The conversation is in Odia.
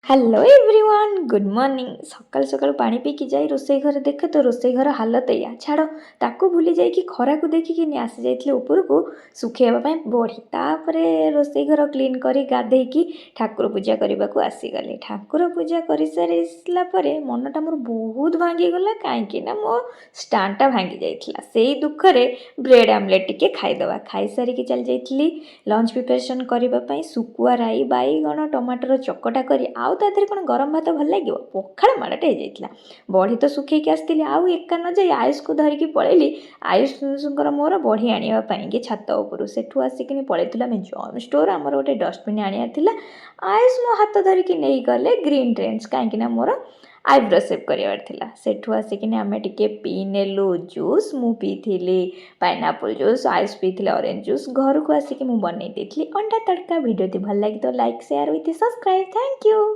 Hello everyone good morning. ସକାଳୁ ସକାଳୁ ପାଣି ପିଇକି ଯାଇ ରୋଷେଇ ଘରେ ଦେଖେ ତ ରୋଷେଇ ଘର ହାଲତ ଏଇଆ। ଛାଡ଼, ତାକୁ ଭୁଲି ଯାଇକି ଖରାକୁ ଦେଖିକିନି ଆସିଯାଇଥିଲେ ଉପରକୁ ଶୁଖେଇବା ପାଇଁ ବଢ଼ି। ତାପରେ ରୋଷେଇ ଘର କ୍ଲିନ୍ କରି ଗାଧେଇକି ଠାକୁର ପୂଜା କରିବାକୁ ଆସିଗଲି। ଠାକୁର ପୂଜା କରିସାରିଲା ପରେ ମନଟା ମୋର ବହୁତ ଭାଙ୍ଗିଗଲା, କାହିଁକି ନା ମୋ ଷ୍ଟାଣ୍ଡଟା ଭାଙ୍ଗି ଯାଇଥିଲା। ସେଇ ଦୁଃଖରେ ବ୍ରେଡ଼୍ ଆମଲେଟ୍ ଟିକେ ଖାଇଦେବା। ଖାଇସାରିକି ଚାଲି ଯାଇଥିଲି ଲଞ୍ଚ ପ୍ରିପାରେସନ୍ କରିବା ପାଇଁ। ଶୁଖୁଆ ରାଇ, ବାଇଗଣ, ଟମାଟର ଚକଟା କରି ଆଉ ତା ଦେହରେ କ'ଣ ଗରମ ଭାତ ଭଲ ଲାଗିବ, ପଖାଳ ମାଡ଼ଟେ ହେଇଯାଇଥିଲା। ବଢ଼ି ତ ଶୁଖେଇକି ଆସିଥିଲି, ଆଉ ଏକା ନ ଯାଇ ଆୟୁଷକୁ ଧରିକି ପଳେଇଲି। ଆୟୁଷଙ୍କର ମୋର ବଢ଼ି ଆଣିବା ପାଇଁକି ଛାତ ଉପରୁ। ସେଠୁ ଆସିକିନି ପଳେଇଥିଲୁ ଆମେ ଜଏନ୍ ଷ୍ଟୋର୍, ଆମର ଗୋଟେ ଡଷ୍ଟବିନ୍ ଆଣିବାର ଥିଲା। ଆୟୁଷ ମୋ ହାତ ଧରିକି ନେଇଗଲେ ଗ୍ରୀନ୍ ଟ୍ରେଣ୍ଡସ୍, କାହିଁକିନା ମୋର ଆଇବ୍ରୋ ସେଭ୍ କରିବାର ଥିଲା। ସେଠୁ ଆସିକିନି ଆମେ ଟିକେ ପିଇନେଲୁ ଜୁସ୍। ମୁଁ ପିଇଥିଲି ପାଇନାପଲ୍ ଜୁସ୍, ଆୟୁଷ ପିଇଥିଲେ ଅରେଞ୍ଜ ଜୁସ୍। ଘରକୁ ଆସିକି ମୁଁ ବନେଇ ଦେଇଥିଲି ଅଣ୍ଡା ତଡ଼କା। ଭିଡ଼ିଓଟି ଭଲ ଲାଗିଥିବ like, share with subscribe. Thank you.